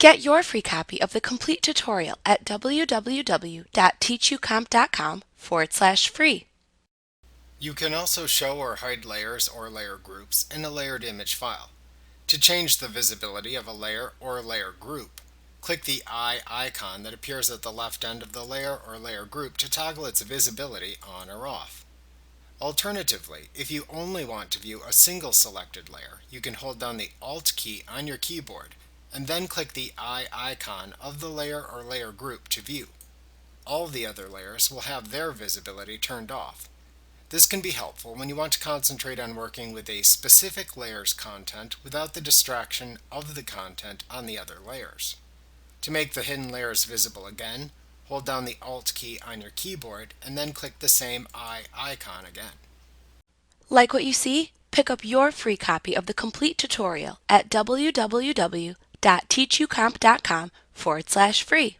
Get your free copy of the complete tutorial at www.teachucomp.com/free. You can also show or hide layers or layer groups in a layered image file. To change the visibility of a layer or layer group, click the eye icon that appears at the left end of the layer or layer group to toggle its visibility on or off. Alternatively, if you only want to view a single selected layer, you can hold down the Alt key on your keyboard and then click the eye icon of the layer or layer group to view. All the other layers will have their visibility turned off. This can be helpful when you want to concentrate on working with a specific layer's content without the distraction of the content on the other layers. To make the hidden layers visible again, hold down the Alt key on your keyboard and then click the same eye icon again. Like what you see? Pick up your free copy of the complete tutorial at www.teachucomp.com/free.